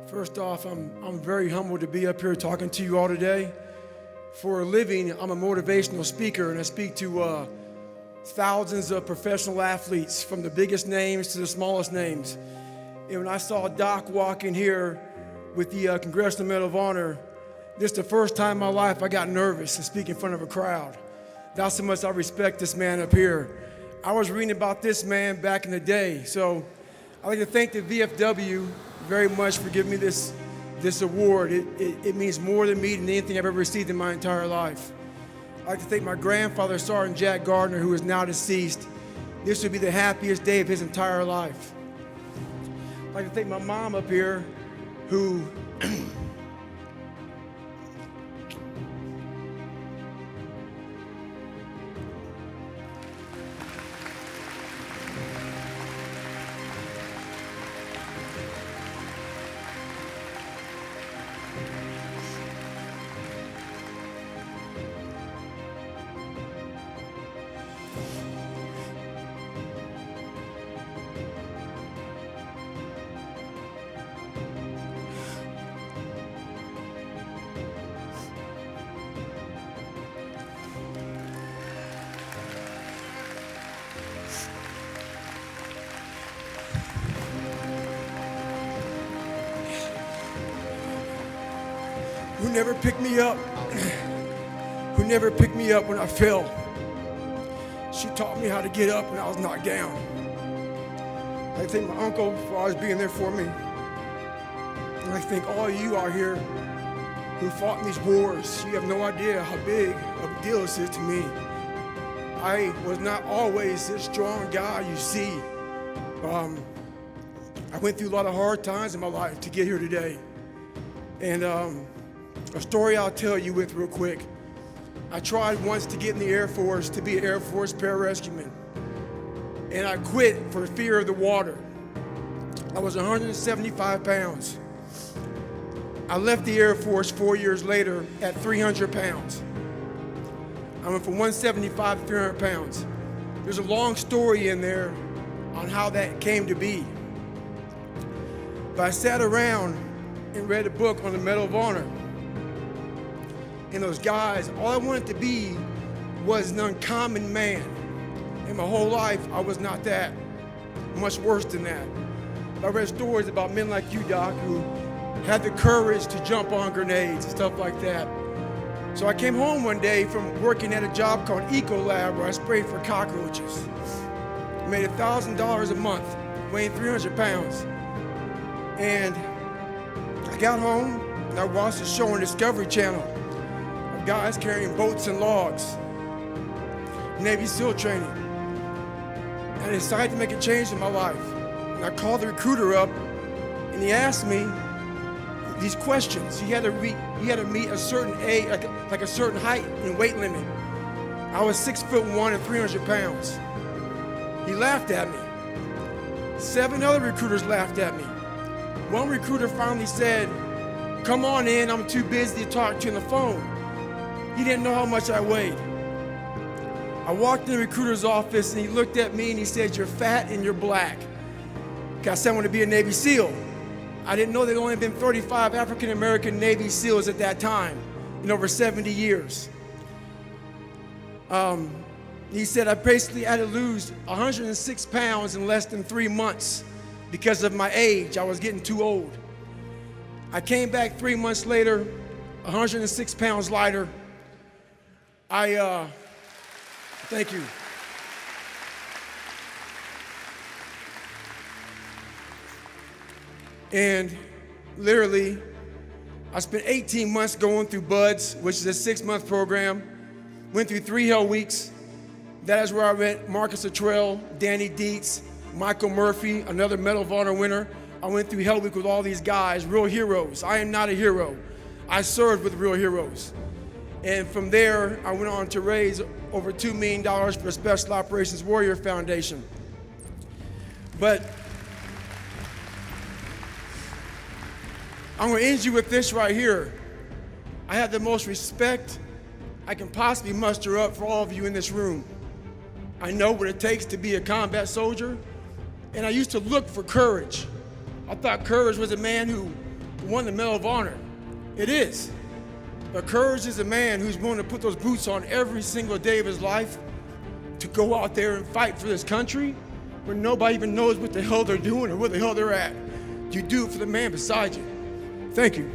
First off, I'm very humbled to be up here talking to you all today. For a living, I'm a motivational speaker, and I speak to thousands of professional athletes, from the biggest names to the smallest names. And when I saw Doc walk in here with the Congressional Medal of Honor, this is the first time in my life I got nervous to speak in front of a crowd. That's how much I respect this man up here. I was reading about this man back in the day, so I'd like to thank the VFW very much for giving me this award. It means more to me than anything I've ever received in my entire life. I'd like to thank my grandfather, Sergeant Jack Gardner, who is now deceased. This would be the happiest day of his entire life. I'd like to thank my mom up here, who never picked me up, when I fell. She taught me how to get up when I was knocked down. I thank my uncle for always being there for me. And I thank all of you out here who fought in these wars. You have no idea how big of a deal this is to me. I was not always this strong guy you see. I went through a lot of hard times in my life to get here today. And a story I'll tell you with real quick. I tried once to get in the Air Force to be an Air Force pararescueman. And I quit for fear of the water. I was 175 pounds. I left the Air Force 4 years later at 300 pounds. I went from 175 to 300 pounds. There's a long story in there on how that came to be. But I sat around and read a book on the Medal of Honor. And those guys, all I wanted to be was an uncommon man. In my whole life, I was not that. Much worse than that. I read stories about men like you, Doc, who had the courage to jump on grenades and stuff like that. So I came home one day from working at a job called Ecolab, where I sprayed for cockroaches. I made $1,000 a month, weighing 300 pounds. And I got home and I watched a show on Discovery Channel of guys carrying boats and logs, Navy SEAL training. And I decided to make a change in my life. And I called the recruiter up and he asked me these questions. He had to meet a certain age, like a certain height and weight limit. I was 6'1" and 300 pounds. He laughed at me. 7 other recruiters laughed at me. One recruiter finally said, "Come on in, I'm too busy to talk to you on the phone." He didn't know how much I weighed. I walked in the recruiter's office and he looked at me and he said, "You're fat and you're black." I said I wanted to be a Navy SEAL. I didn't know there'd only been 35 African-American Navy SEALs at that time in over 70 years. He said I basically had to lose 106 pounds in less than 3 months because of my age. I was getting too old. I came back 3 months later, 106 pounds lighter. Thank you. And literally, I spent 18 months going through BUDS, which is a 6-month program. Went through 3 hell weeks. That is where I met Marcus Luttrell, Danny Dietz, Michael Murphy, another Medal of Honor winner. I went through hell week with all these guys, real heroes. I am not a hero. I served with real heroes. And from there, I went on to raise over $2 million for Special Operations Warrior Foundation. But I'm going to end you with this right here. I have the most respect I can possibly muster up for all of you in this room. I know what it takes to be a combat soldier, and I used to look for courage. I thought courage was a man who won the Medal of Honor. It is. But courage is a man who's willing to put those boots on every single day of his life to go out there and fight for this country when nobody even knows what the hell they're doing or where the hell they're at. You do it for the man beside you. Thank you.